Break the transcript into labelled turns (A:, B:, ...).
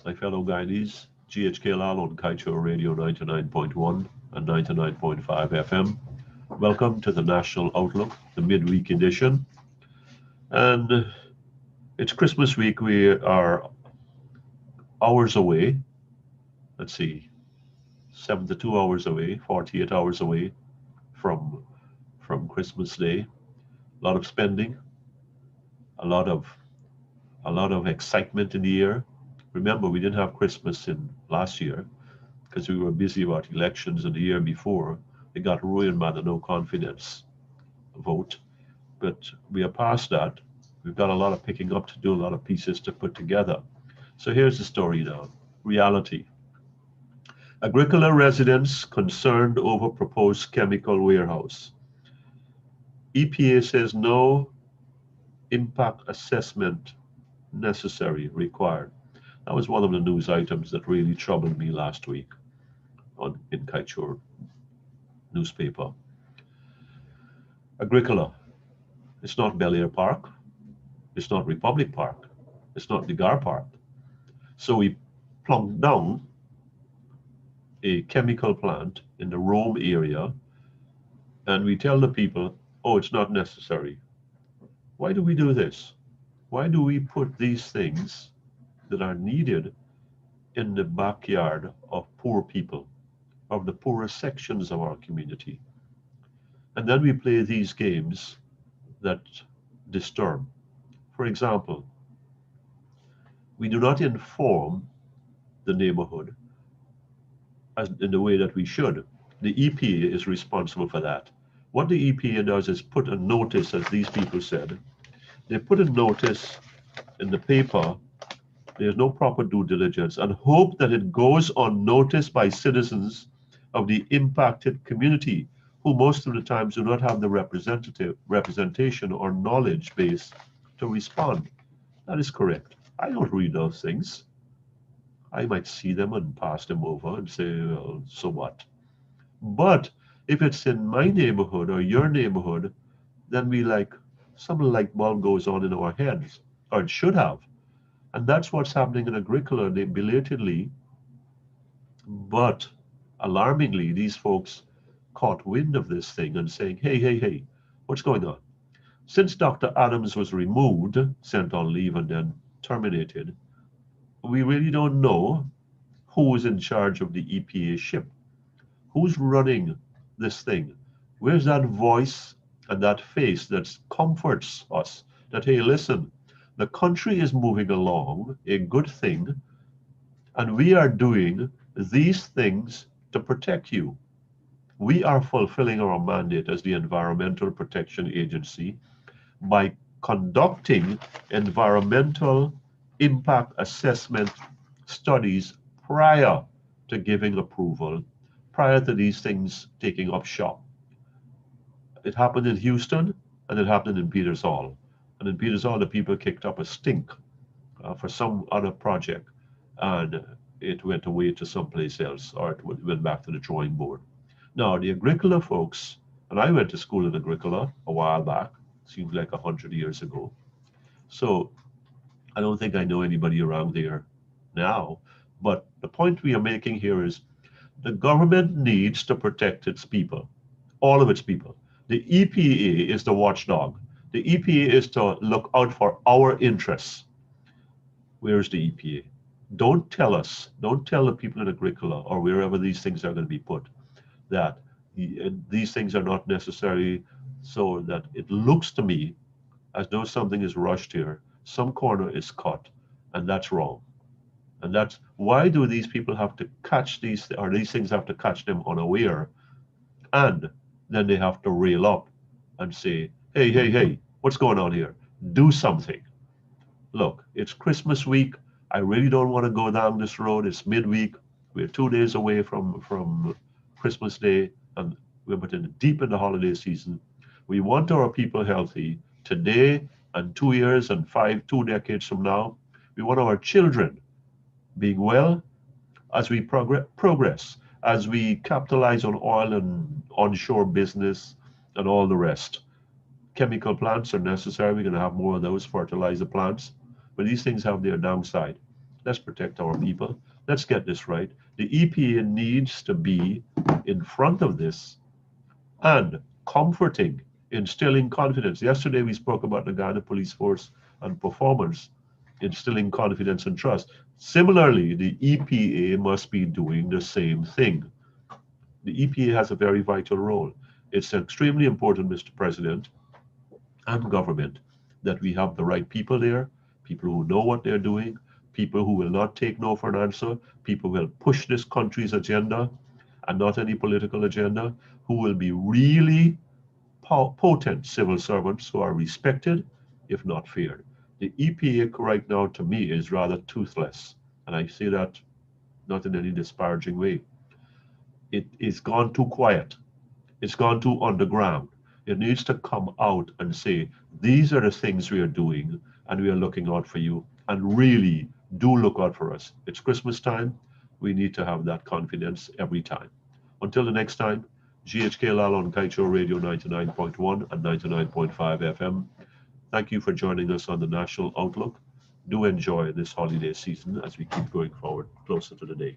A: my fellow Guyanese, GHK Lall on Kaieteur Radio 99.1 and 99.5 FM. Welcome to the National Outlook, the midweek edition. And it's Christmas week. We are hours away. Let's see, 72 hours away, 48 hours away from Christmas Day. A lot of spending, a lot of excitement in the air. Remember, we didn't have Christmas in last year because we were busy about elections, and the year before it got ruined by the no confidence vote. But we are past that. We've got a lot of picking up to do, a lot of pieces to put together. So here's the story now. Reality. Agricola residents concerned over proposed chemical warehouse. EPA says no impact assessment necessary, required. That was one of the news items that really troubled me last week in Kaieteur newspaper. Agricola. It's not Bel Air Park. It's not Republic Park. It's not Degar Park. So we plunked down a chemical plant in the Rome area, and we tell the people, oh, it's not necessary. Why do we do this? Why do we put these things that are needed in the backyard of poor people, of the poorest sections of our community? And then we play these games that disturb. For example, we do not inform the neighborhood in the way that we should. The EPA is responsible for that. What the EPA does is put a notice, as these people said. They put a notice in the paper. There's no proper due diligence, and hope that it goes unnoticed by citizens of the impacted community, who most of the times do not have the representation or knowledge base to respond. That is correct. I don't read those things. I might see them and pass them over and say, well, so what? But if it's in my neighborhood or your neighborhood, then some light bulb goes on in our heads, or it should have. And that's what's happening in Agricola. They belatedly, but alarmingly, these folks caught wind of this thing and saying, hey, what's going on? Since Dr. Adams was removed, sent on leave, and then terminated, we really don't know who is in charge of the EPA ship. Who's running this thing? Where's that voice and that face that comforts us that, hey, listen, the country is moving along, a good thing, and we are doing these things to protect you. We are fulfilling our mandate as the Environmental Protection Agency by conducting environmental impact assessment studies prior to giving approval, prior to these things taking up shop. It happened in Houston, and it happened in Peters Hall. And in Peters Hall, the people kicked up a stink for some other project, and it went away to someplace else, or it went back to the drawing board. Now, the Agricola folks, and I went to school in Agricola a while back, seems like 100 years ago. So I don't think I know anybody around there now. But the point we are making here is the government needs to protect its people, all of its people. The EPA is the watchdog. The EPA is to look out for our interests. Where's the EPA? Don't tell the people in Agricola or wherever these things are going to be put that these things are not necessary, so that it looks to me as though something is rushed here. Some corner is cut, and that's wrong. And that's why do these people have to catch these, or these things have to catch them unaware, and then they have to rail up and say, hey, what's going on here? Do something. Look, it's Christmas week. I really don't want to go down this road. It's midweek. We're 2 days away from Christmas Day, and we're deep in the holiday season. We want our people healthy today and 2 years and 2 decades from now. We want our children being well as we progress, as we capitalize on oil and onshore business and all the rest. Chemical plants are necessary. We're going to have more of those fertilizer plants, but these things have their downside. Let's protect our people. Let's get this right. The EPA needs to be in front of this and comforting, instilling confidence. Yesterday we spoke about the Ghana Police Force and performance, instilling confidence and trust. Similarly, the EPA must be doing the same thing. The EPA has a very vital role. It's extremely important, Mr. President and government, that we have the right people there, people who know what they're doing, people who will not take no for an answer, people who will push this country's agenda and not any political agenda, who will be really potent civil servants who are respected, if not feared. The EPA right now, to me, is rather toothless, and I say that not in any disparaging way. It is gone too quiet. It's gone too underground. It needs to come out and say, these are the things we are doing, and we are looking out for you. And really do look out for us. It's Christmas time. We need to have that confidence every time. Until the next time, GHK Lall on Kaieteur Radio 99.1 and 99.5 FM. Thank you for joining us on the National Outlook. Do enjoy this holiday season as we keep going forward closer to the day.